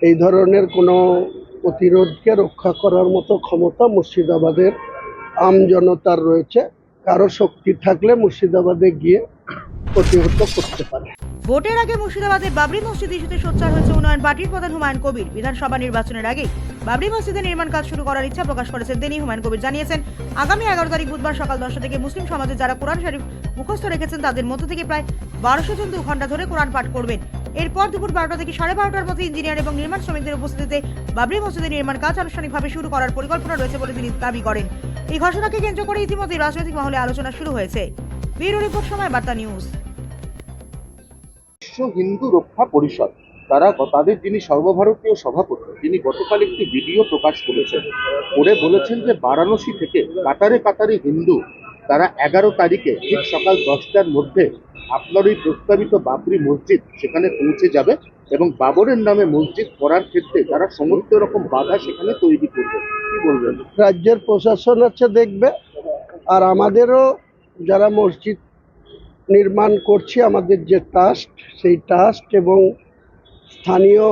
এই ধরনের কোনো প্রতিরোধকে রক্ষা করার মতো ক্ষমতা মুর্শিদাবাদের জনতার রয়েছে। কারো শক্তি থাকলে মুর্শিদাবাদে গিয়ে প্রতিহত করতে পারে। ভোটের আগে মুর্শিদাবাদে বাবরি মসজিদ ইস্যুতে সোচ্চার হয়েছে উন্নয়ন পার্টির প্রধান হুমায়ুন কবির। বিধানসভা নির্বাচনের আগেই বাবরি মসজিদের নির্মাণ কাজ শুরু করার ইচ্ছা প্রকাশ করেছেন তিনি। হুমায়ুন কবির জানিয়েছেন, আগামী 11 তারিখ বুধবার সকাল 10টা থেকে মুসলিম সমাজে যারা কোরআন শরীফ মুখস্থ রেখেছেন তাদের মধ্য থেকে প্রায় 1200 জন 2 ঘন্টা ধরে কোরআন পাঠ করবেন। এরপর দুপুর 12টা থেকে 12:30টার মধ্যে ইঞ্জিনিয়ার এবং নির্মাণ শ্রমিকদের উপস্থিতিতে বাবরি মসজিদের নির্মাণ কাজ আনুষ্ঠানিকভাবে শুরু করার পরিকল্পনা রয়েছে বলে তিনি দাবি করেন। এই ঘোষণাকে কেন্দ্র করে ইতিমধ্যে রাজনৈতিক মহলে আলোচনা শুরু হয়েছে। ব্যুরো রিপোর্ট, সময় বার্তা নিউজ। বিশ্ব হিন্দু রক্ষা পরিষদ তাদের যিনি সর্বভারতীয় সভাপতি, তিনি গতকাল একটি ভিডিও প্রকাশ করেছেন, বলেছেন যে বারাণসী থেকে কাতারে কাতারে হিন্দু তারা 11 তারিখে ঠিক সকাল 10টার মধ্যে আপনার ওই প্রস্তাবিত বাবরি মসজিদ সেখানে পৌঁছে যাবে এবং বাবরের নামে মসজিদ করার ক্ষেত্রে তারা সমস্ত রকম বাধা সেখানে তৈরি করবে। কি বলবেন? রাজ্যের প্রশাসন আছে দেখবে, আর আমাদেরও যারা মসজিদ নির্মাণ করছি, আমাদের যে ট্রাস্ট, সেই ট্রাস্ট এবং স্থানীয়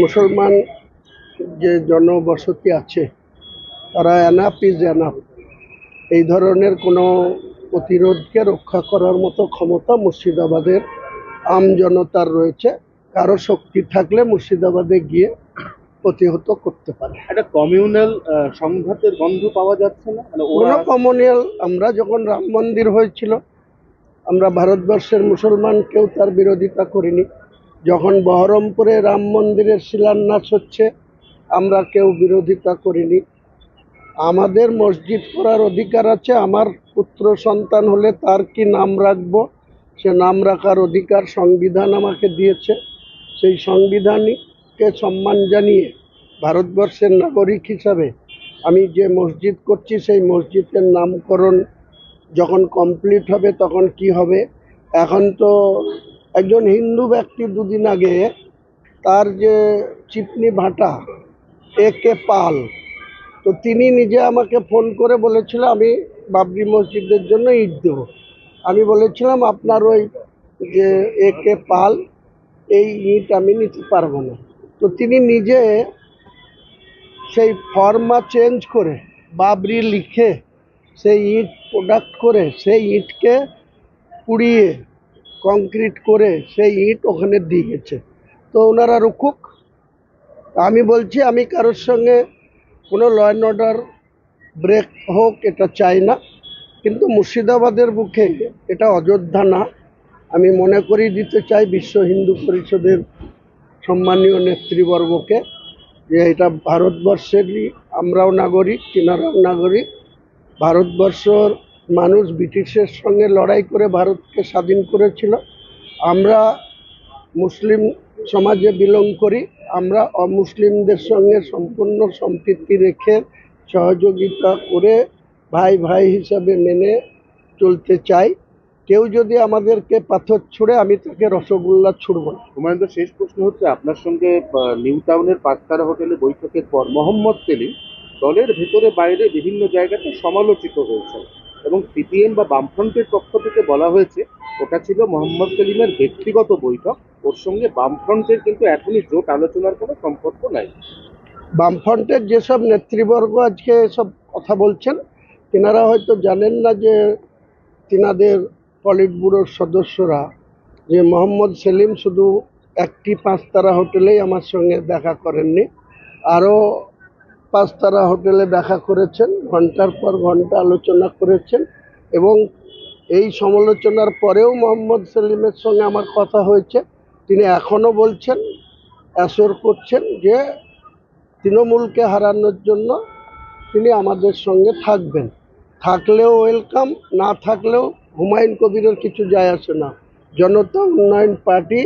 মুসলমান যে জনবসতি আছে তারা এনাফ ইজ এনাফ। এই ধরনের কোনো প্রতিরোধকে রক্ষা করার মতো ক্ষমতা মুর্শিদাবাদের জনতার রয়েছে। কারো শক্তি থাকলে মুর্শিদাবাদে গিয়ে প্রতিহত করতে পারে। একটা কমিউনাল সংঘাতের গন্ধ পাওয়া যাচ্ছে না? কোনো কমিউনাল, আমরা যখন রাম মন্দির হয়েছিল আমরা ভারতবর্ষের মুসলমান কেউ তার বিরোধিতা করিনি। যখন বহরমপুরে রাম মন্দিরের শিলান্যাস হচ্ছে আমরা কেউ বিরোধিতা করিনি। আমাদের মসজিদ করার অধিকার আছে। আমার পুত্র সন্তান হলে তার কি নাম রাখবো সে নাম রাখার অধিকার সংবিধান আমাকে দিয়েছে। সেই সংবিধানকে সম্মান জানিয়ে ভারতবর্ষের নাগরিক হিসাবে আমি যে মসজিদ করছি সেই মসজিদের নামকরণ যখন কমপ্লিট হবে তখন কি হবে। এখন তো একজন হিন্দু ব্যক্তি দুদিন আগে তার যে চিপনি ভাটা একে পাল, তো তিনি নিজে আমাকে ফোন করে বলেছিল আমি বাবরি মসজিদের জন্য ইট দেবো। আমি বলেছিলাম আপনার ওই যে একে পাল এই ইট আমি নিতে পারবো না। তো তিনি নিজে সেই ফর্মা চেঞ্জ করে বাবরি লিখে সেই ইট প্রোডাক্ট করে সেই ইটকে পুড়িয়ে কংক্রিট করে সেই ইট ওখানে দিয়ে গেছে। তো ওনারা রুকুক। আমি বলছি আমি কারোর সঙ্গে কোনো ল অ্যান্ড অর্ডার ব্রেক হোক এটা চাই না, কিন্তু মুর্শিদাবাদের বুকে এটা অযোধ্যা না। আমি মনে করিয়ে দিতে চাই বিশ্ব হিন্দু পরিষদের সম্মানীয় নেতৃবর্গকে যে এটা ভারতবর্ষেরই, আমরাও নাগরিক, তিনারাও নাগরিক। ভারতবর্ষর মানুষ ব্রিটিশের সঙ্গে লড়াই করে ভারতকে স্বাধীন করেছিল। আমরা মুসলিম সমাজে বিলং করি, আমরা অমুসলিমদের সঙ্গে সম্পূর্ণ সম্প্রীতি রেখে সহযোগিতা করে ভাই ভাই হিসাবে মেনে চলতে চাই। কেউ যদি আমাদেরকে পাথর ছুঁড়ে আমি তাকে রসগোল্লা ছুঁড়ব না। হুমায়ুন, শেষ প্রশ্ন হচ্ছে, আপনার সঙ্গে নিউ টাউনের 5 তারা হোটেলে বৈঠকের পর মোহাম্মদ সেলিম দলের ভেতরে বাইরে বিভিন্ন জায়গাতে সমালোচিত হয়েছে এবং সিপিএম বা বামফ্রন্টের পক্ষ থেকে বলা হয়েছে ওটা ছিল মোহাম্মদ সেলিমের ব্যক্তিগত বৈঠক, ওর সঙ্গে বামফ্রন্টের কিন্তু এখনই জোট আলোচনার কোনো সম্পর্ক নাই। বামফ্রন্টের যেসব নেতৃবর্গ আজকে এসব কথা বলছেন তিনারা হয়তো জানেন না যে তিনাদের পলিট ব্যুরোর সদস্যরা যে মোহাম্মদ সেলিম শুধু একটি 5 তারা হোটেলেই আমার সঙ্গে দেখা করেননি, আরও 5 তারা হোটেলে দেখা করেছেন, ঘন্টার পর ঘন্টা আলোচনা করেছেন এবং এই সমালোচনার পরেও মোহাম্মদ সেলিমের সঙ্গে আমার কথা হয়েছে। তিনি এখনও বলছেন, অ্যাসোর করছেন যে তৃণমূলকে হারানোর জন্য তিনি আমাদের সঙ্গে থাকবেন। থাকলেও ওয়েলকাম, না থাকলেও হুমায়ুন কবিরের কিছু যায় আসে না। জনতা উন্নয়ন পার্টি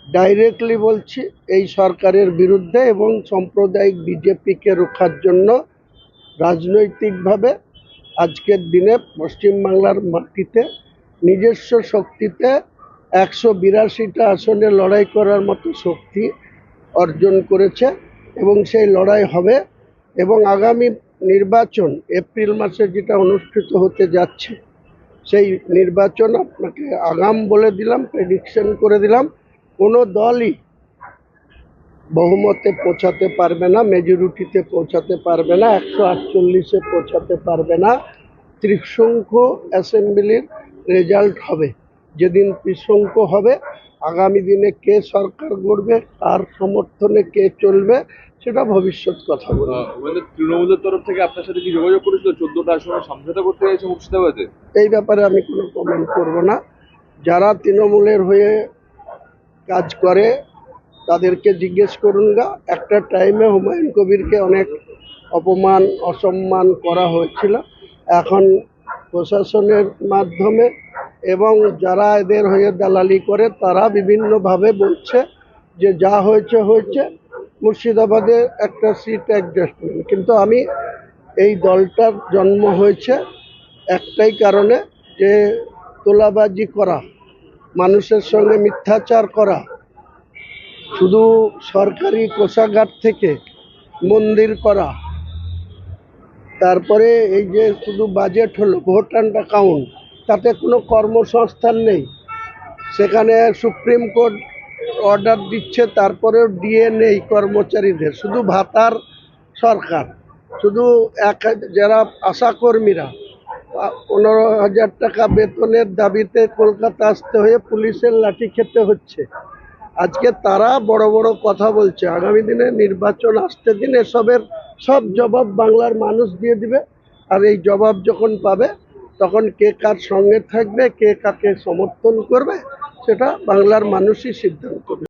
ডাইরেক্টলি বলছি এই সরকারের বিরুদ্ধে এবং সাম্প্রদায়িক বিজেপিকে রক্ষার জন্য রাজনৈতিকভাবে আজকের দিনে পশ্চিমবাংলার মাটিতে নিজস্ব শক্তিতে 182টা আসনে লড়াই করার মতো শক্তি অর্জন করেছে এবং সেই লড়াই হবে। এবং আগামী নির্বাচন এপ্রিল মাসে যেটা অনুষ্ঠিত হতে যাচ্ছে সেই নির্বাচন আপনাকে আগাম বলে দিলাম, প্রেডিকশন করে দিলাম, কোনো দলই বহুমতে পৌঁছাতে পারবে না, মেজরিটিতে পৌঁছাতে পারবে না, 148-এ পৌঁছাতে পারবে না। ত্রিশঙ্ক অ্যাসেম্বলির রেজাল্ট হবে, যেদিন ত্রিশঙ্ক হবে আগামী দিনে কে সরকার গড়বে, কার সমর্থনে কে চলবে, সেটা ভবিষ্যৎ কথা বলবে। তৃণমূলের তরফ থেকে আপনার সাথে কি যোগাযোগ করেছিল 14টা আসনে সমঝোতা করতে চাইছে মুর্শিদাবাদে? এই ব্যাপারে আমি কোনো কমেন্ট করব না। যারা তৃণমূলের হয়ে কাজ করে তাদেরকে জিজ্ঞেস করুন গা। একটা টাইমে হুমায়ুন কবিরকে অনেক অপমান অসম্মান করা হয়েছিল। এখন প্রশাসনের মাধ্যমে এবং যারা এদের হয়ে দালালি করে তারা বিভিন্নভাবে বলছে যে যা হয়েছে হয়েছে, মুর্শিদাবাদে একটা সিট অ্যাডজাস্টমেন্ট। কিন্তু আমি এই দলটার জন্ম হয়েছে একটাই কারণে, যে তোলাবাজি করা, মানুষের সঙ্গে মিথ্যাচার করা, শুধু সরকারি কোষাগার থেকে মন্দির করা, তারপরে এই যে শুধু বাজেট হলো, ভোট অ্যান্ড অ্যাকাউন্ট, তাতে কোনো কর্মসংস্থান নেই। সেখানে সুপ্রিম কোর্ট অর্ডার দিচ্ছে, তারপরেও ডিএ নেই কর্মচারীদের, শুধু ভাতার সরকার। শুধু যারা আশাকর্মীরা 15,000 টাকা বেতনের দাবিতে কলকাতা আসতে হয়ে পুলিশের লাঠি খেতে হচ্ছে। আজকে তারা বড় বড় কথা বলছে, আগামী দিনে নির্বাচন আসতে দিন, এসবের সব জবাব বাংলার মানুষ দিয়ে দিবে। আর এই জবাব যখন পাবে তখন কে কার সঙ্গে থাকবে, কে কাকে সমর্থন করবে, সেটা বাংলার মানুষই সিদ্ধান্ত করবে।